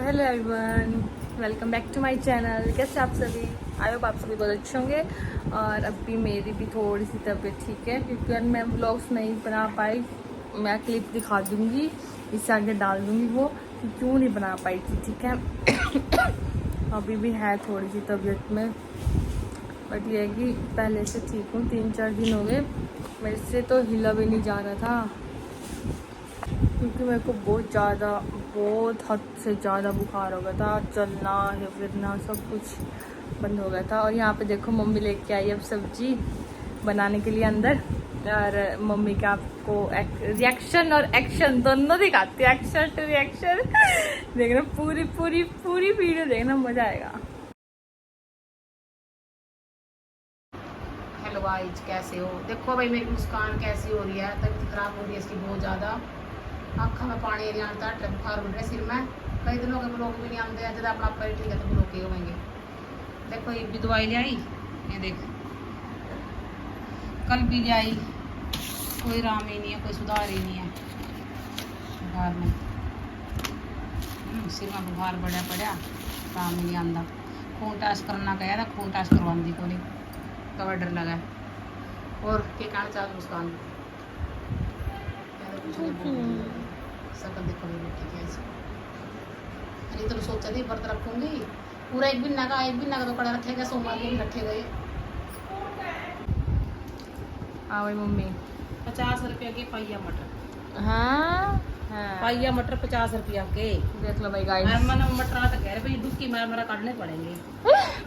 तो hello everyone, welcome back to my channel. कैसे आप सभी? आई होप आप सभी बहुत अच्छे होंगे। और अभी मेरी भी थोड़ी सी तबीयत ठीक है क्योंकि यार मैं व्लॉग्स नहीं बना पाई। मैं क्लिप दिखा दूँगी, इससे आगे डाल दूँगी वो कि क्यों नहीं बना पाई थी, ठीक है। अभी भी है थोड़ी सी तबीयत में, बट ये है कि पहले से ठीक हूँ। 3-4 दिन हो गए मेरे से तो हिला भी नहीं जा रहा था क्योंकि मेरे को बहुत हद से ज़्यादा बुखार हो गया था। चलना या फिरना सब कुछ बंद हो गया था। और यहाँ पे देखो मम्मी लेके आई अब सब्जी बनाने के लिए अंदर। और मम्मी का आपको रिएक्शन और एक्शन दोनों दिखाती है, एक्शन टू रिएक्शन। देखना पूरी वीडियो देखना, मज़ा आएगा। हेलो गाइस, कैसे हो? देखो भाई मेरी मुस्कान कैसी हो रही है, तबीयत खराब हो रही है इसकी बहुत ज़्यादा। आँखों में पानी एरिया आता है, बुखार उठ रहा है सिर में। कई दिनों के ब्लॉक भी नहीं आते हैं, जब अपना पर ठीक है तो ब्लॉक ही होंगे। देखो ये भी दवाई ले आई, ये देख कल भी ले आई, कोई आराम ही नहीं है, कोई सुधार ही नहीं है बुखार में। सिर में बुखार बढ़िया पड़ा, आराम ही नहीं आता। खून टेस्ट करना गया था, खून टेस्ट करवाने को नहीं तो डर लगा। और क्या कहना चाहते मुस्कान? सकल देखो ठीक है। अरे तो सोचा थी व्रत रखूंगी पूरा एक महीना का तो कड़ा रखे गए, सोमवार के भी रखे गए। हाँ भाई मम्मी 50 रुपया के पाइया मटर। हाँ पाइया मटर 50 रुपया के। देख लो भाई गाइस, मटर तो कह रहे भाई दुखी मेरा काटने पड़ेंगे।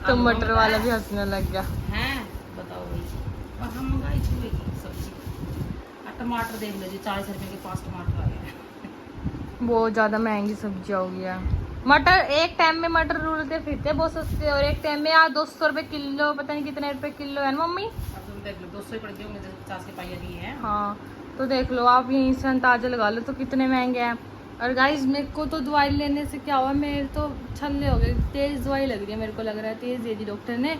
तो मटर वाला भी हंसने लग गया। हैं बताओ भाई, और हम मंगाई छुए की सब्जी। टमाटर देख लो जी, 40 रुपये के 5 टमाटर आ गए। बहुत ज़्यादा महंगी सब्जी हो गई है। मटर एक टाइम में मटर रूलते फिरते बहुत सस्ते, और एक टाइम में यार 200 रुपये किलो, पता नहीं कितने रुपए किलो है ना मम्मी। अब तुम देख लो 200 पड़ गए होंगे, 50 के पाइया दिए हैं। हाँ तो देख लो आप, यहीं से अंदाजा लगा लो तो कितने महंगे हैं। और गाइस मेरे को तो दवाई लेने से क्या हुआ, मेरे तो छल्ले हो गए। तेज़ दवाई लग रही है, मेरे को लग रहा है तेज़ दे दी डॉक्टर ने।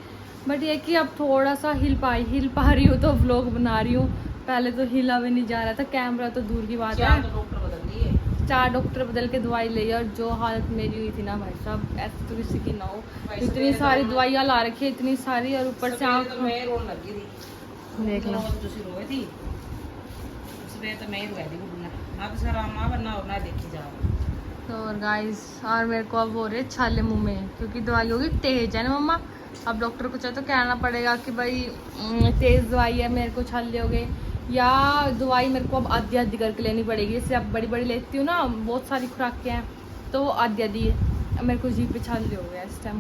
बट ये कि अब थोड़ा सा हिल पा रही हूँ तो व्लॉग बना रही हूँ। पहले तो हिला भी नहीं जा रहा था, कैमरा तो दूर की बात है। डॉक्टर बदल दिए, 4 डॉक्टर बदल के दवाई ली। और जो हालत मेरी हुई थी ना भाई साहब, ऐसे तो किसी की ना हो। इतनी सारी दवाइयाँ ला रखी है, इतनी सारी, और ऊपर से आँख मैं रोने लगी थी। देख लो रोए थी उसमें तो मैं ही रोई थी बुढ़ना। अब सर आमा वरना और ना देखी जा। तो और गाइस, और मेरे को अब हो रहे छाले मुंह में क्योंकि दवाई होगी तेज है ना मम्मा। अब डॉक्टर को चाहे तो कहना पड़ेगा कि भाई तेज़ दवाई है, मेरे को छाले हो गए। या दवाई मेरे को अब आधी करके लेनी पड़ेगी। जैसे अब बड़ी लेती हूँ ना, बहुत सारी खुराकें हैं तो आधी मेरे को जीभ पे छाले हो गया इस टाइम,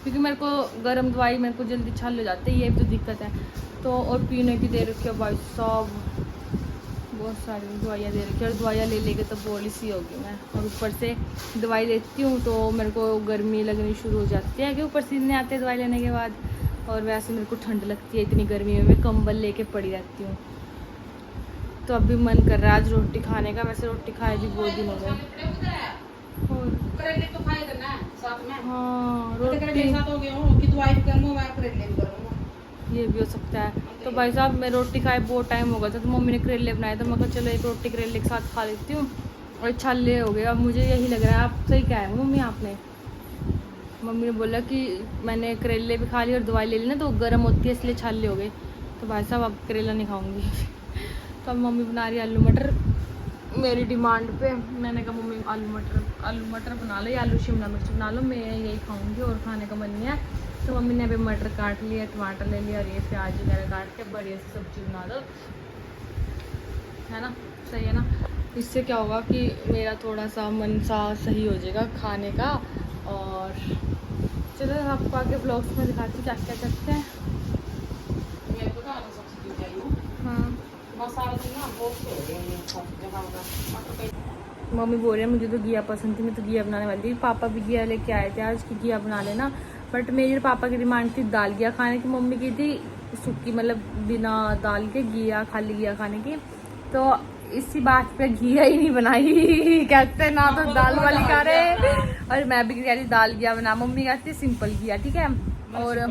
क्योंकि मेरे को गर्म दवाई मेरे को जल्दी छाले हो जाते हैं, ये भी तो दिक्कत है। तो और पीने की दे रखी है भाई साहब, बहुत सारी दवाइयाँ दे रखी है। और दवाइयाँ ले लेके तो बोली सी होगी मैं। और ऊपर से दवाई लेती हूँ तो मेरे को गर्मी लगनी शुरू हो जाती है, कि ऊपर सीधे आते हैं दवाई लेने के बाद। और वैसे मेरे को ठंड लगती है इतनी गर्मी में, मैं कंबल लेके पड़ी रहती हूँ। तो अभी मन कर रहा है आज रोटी खाने का। वैसे रोटी खाए भी बहुत दिन हो गए। करेले तो खाए थे ना साथ में। हाँ करेले के साथ हो गया हूं कि दवाई भी करूंगा, मैं करेले भी करूंगा। ये भी हो सकता है। तो भाई साहब मैं रोटी खाए बहुत टाइम हो गया था, तो मम्मी ने करेले बनाए, तो मैं कहा चलो एक रोटी करेले के साथ खा लेती हूँ। और छाले हो गए। अब मुझे यही लग रहा है, आप सही क्या है मम्मी आपने। मम्मी ने बोला कि मैंने करेले भी खा लिए और दवाई ले ली ना तो गर्म होती है इसलिए छाले हो गए। तो भाई साहब अब करेला नहीं खाऊंगी। तो अब मम्मी बना रही है आलू मटर मेरी डिमांड पे। मैंने कहा मम्मी आलू मटर बना लो या आलू शिमला मिर्च बना लो, मैं यही खाऊंगी और खाने का मन नहीं है। तो मम्मी ने अभी मटर काट लिया, टमाटर ले लिया और ये प्याज वगैरह काट के बढ़िया सी सब्जी बना दो, है ना। सही है ना। इससे क्या होगा कि मेरा थोड़ा सा मन सा सही हो जाएगा खाने का। और चलो आपको आगे ब्लॉग्स में दिखाती हूँ क्या क्या करते हैं। हाँ मम्मी बोल रही है मुझे तो घिया पसंद थी, मैं तो घिया बनाने वाली थी। पापा भी घिया लेके आए थे आज कि घिया बना लेना। बट मेरे पापा की डिमांड थी दाल घिया खाने की, मम्मी की थी सूखी, मतलब बिना दाल के घिया, खाली घिया खाने की। तो इसी बात पे घिया ही नहीं बनाई। कहते ना तो दाल वाली खा रहे, और मैं भी कहती दाल घिया बना। मम्मी कहती सिंपल घिया, ठीक है। और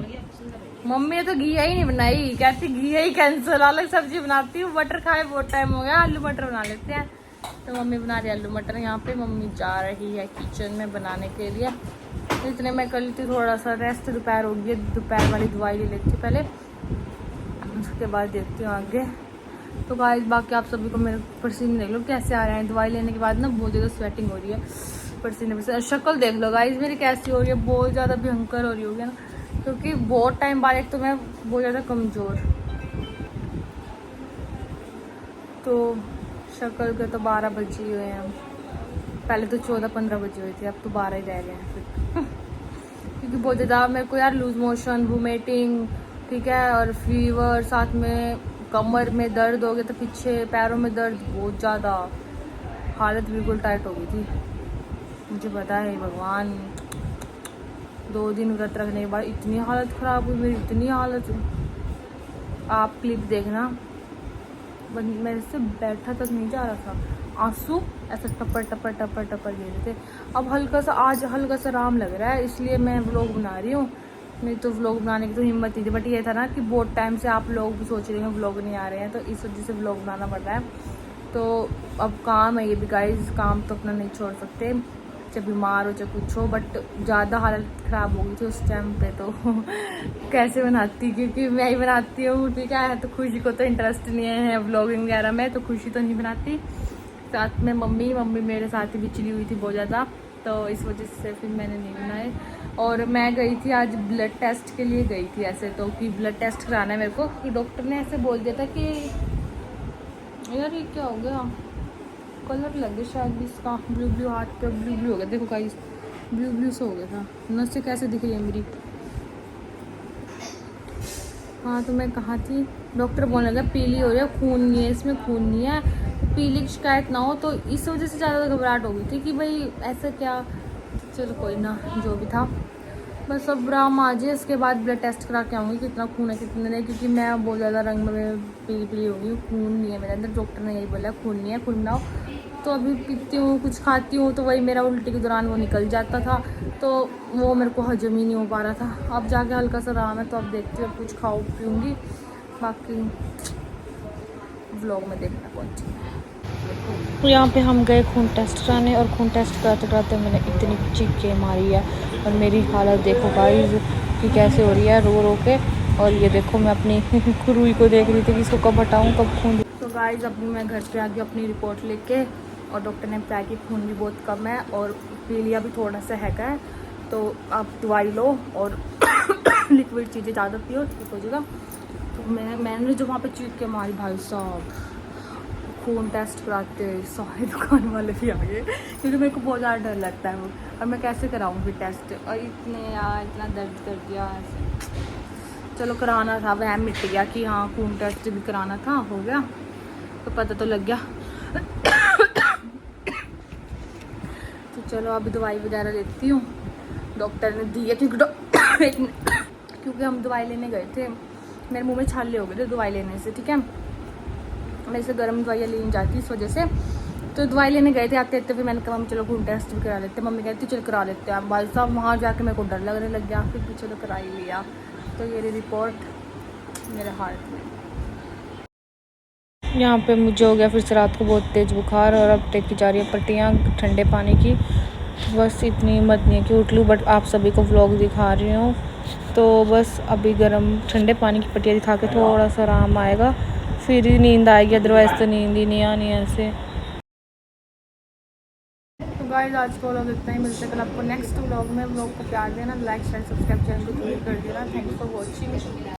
मम्मी ने तो घिया ही नहीं बनाई, कहती घिया ही कैंसिल, अलग सब्जी बनाती हूँ। मटर खाए बहुत टाइम हो गया, आलू मटर बना लेते हैं। तो मम्मी बना रही है आलू मटर। यहाँ पे मम्मी जा रही है किचन में बनाने के लिए। तो इतने मैं कर लेती थोड़ा सा रेस्ट, दोपहर हो गई, दोपहर वाली दवाई ले लेती पहले, उसके बाद देखती हूँ आगे। तो गाइस बाकी आप सभी को मेरे पसीने देख लो कैसे आ रहे हैं। दवाई लेने के बाद ना बहुत ज़्यादा स्वेटिंग हो रही है, पसीने से। शक्ल देख लो गाइस मेरी कैसी हो रही है, बहुत ज़्यादा भयंकर हो रही होगी ना, क्योंकि बहुत टाइम बाद एक तो मैं बहुत ज़्यादा कमज़ोर। तो शक्ल के तो 12 बजे हुए हैं, पहले तो 14-15 बजे हुए थे, अब तो 12 ही रह गए हैं फिर क्योंकि बहुत ज़्यादा मेरे को यार लूज मोशन, वोमिटिंग, ठीक है, और फीवर, साथ में कमर में दर्द हो गया था, पीछे पैरों में दर्द, बहुत ज़्यादा हालत बिल्कुल टाइट हो गई थी। मुझे पता है भगवान, 2 दिन व्रत रखने के बाद इतनी हालत ख़राब हुई मेरी, इतनी हालत। आप क्लिप देखना, मेरे से बैठा तक नहीं जा रहा था, आंसू ऐसा टपर टपर टपर टपर गिर रहे थे। अब हल्का सा आज हल्का सा आराम लग रहा है, इसलिए मैं व्लॉग बना रही हूँ, नहीं तो व्लॉग बनाने की तो हिम्मत नहीं थी। बट ये था ना कि बहुत टाइम से आप लोग भी सोच रहे हैं व्लॉग नहीं आ रहे हैं, तो इस वजह से व्लॉग बनाना पड़ रहा है। तो अब काम है ये भी गाइस, काम तो अपना नहीं छोड़ सकते, चाहे बीमार हो चाहे कुछ हो। बट ज़्यादा हालत ख़राब हो गई थी उस टाइम पे, तो कैसे बनाती, क्योंकि मैं ही बनाती हूँ, ठीक है। तो खुशी को तो इंटरेस्ट नहीं है व्लॉगिंग वगैरह में, तो खुशी तो नहीं बनाती। साथ में मम्मी मेरे साथ ही बिचली हुई थी बहुत ज़्यादा, तो इस वजह से फिर मैंने नहीं बनाए। और मैं गई थी आज ब्लड टेस्ट के लिए गई थी ऐसे, तो कि ब्लड टेस्ट कराना है मेरे को, कि डॉक्टर ने ऐसे बोल दिया था कि यार ये क्या हो गया, कलर लग गया शायद इसका, ब्लू ब्लू हाथ पे ब्लू ब्लू हो गया, देखो गाइस ब्लू ब्लू से हो गया था। नसें कैसे दिख रही है मेरी। हाँ तो मैं कहाँ थी, डॉक्टर बोलने लगा पीली हो रही है, खून नहीं है इसमें, खून नहीं है, पीली की शिकायत ना हो। तो इस वजह से ज़्यादा घबराहट हो गई थी कि भाई ऐसा क्या। चलो कोई ना, जो भी था बस अब आराम आ जाए, इसके बाद ब्लड टेस्ट करा के आऊँगी कितना खून है कितना नहीं, क्योंकि मैं बहुत ज़्यादा रंग में पीली हो गई, खून नहीं है मेरे अंदर। डॉक्टर ने यही बोला खून नहीं है, खून बनाओ। तो अभी पीती हूँ, कुछ खाती हूँ, तो वही मेरा उल्टी के दौरान वो निकल जाता था, तो वो मेरे को हजम ही नहीं हो पा रहा था। अब जाके हल्का सा आराम है, तो अब देखती हूँ कुछ खाऊँ पीऊँगी, बाकी व्लॉग में देखना पहुँची। यहाँ पे हम गए खून टेस्ट कराने, और खून टेस्ट कराते कराते मैंने इतनी चीखें मारी है, और मेरी हालत देखो गाइस कि कैसे हो रही है रो रो के। और ये देखो मैं अपनी खुरुई को देख रही थी कि इसको कब हटाऊँ कब खून। तो गाइस अभी मैं घर पे आ गई अपनी रिपोर्ट लेके, और डॉक्टर ने बताया कि खून भी बहुत कम है और पीलिया भी थोड़ा सा है, तो आप दवाई लो और लिक्विड चीज़ें ज़्यादा पियो, ठीक हो जाएगा। तो मैंने जो वहाँ पे चीख के मारी भाई साहब, खून टेस्ट कराते सारे दुकान वाले भी आ गए, क्योंकि मेरे को बहुत ज़्यादा डर लगता है वो, और मैं कैसे कराऊँ फिर टेस्ट, और इतना दर्द कर दिया। चलो कराना था, वह मिट गया कि हाँ खून टेस्ट भी कराना था, हो गया, तो पता तो लग गया। तो चलो अभी दवाई वगैरह लेती हूँ, डॉक्टर ने दी है, क्योंकि हम दवाई लेने गए थे, मेरे मुंह में छाले हो गए थे दवाई लेने से, ठीक है। मेरे से गर्म दवाइयाँ लेनी जाती इस वजह से, तो दवाई लेने गए थे। आते आते फिर मैंने कहा चलो खून टेस्ट भी करा लेते हैं। मम्मी कहती चल करा लेते हैं। भाई साहब वहाँ जाके मेरे को डर लगने लग गया, फिर भी चलो करा ही लिया। तो ये रिपोर्ट मेरे हार्ट में। यहाँ पे मुझे हो गया फिर से रात को बहुत तेज़ बुखार, और अब टेकी जा रही है पट्टियाँ ठंडे पानी की। बस इतनी हिम्मत नहीं है कि उठ लूँ, बट आप सभी को व्लॉग दिखा रही हूँ, तो बस अभी गर्म ठंडे पानी की पट्टियाँ दिखा के थोड़ा सा आराम आएगा, फिर ही नींद आएगी, अदरवाइज़ तो नींद ही नहीं आनी ऐसे। तो गाइस आज का व्लॉग इतना ही, मिलते कल आपको नेक्स्ट व्लॉग में। व्लॉग को प्यार देना, लाइक शेयर सब्सक्राइब चैनल को जरूर कर देना। Thanks for watching.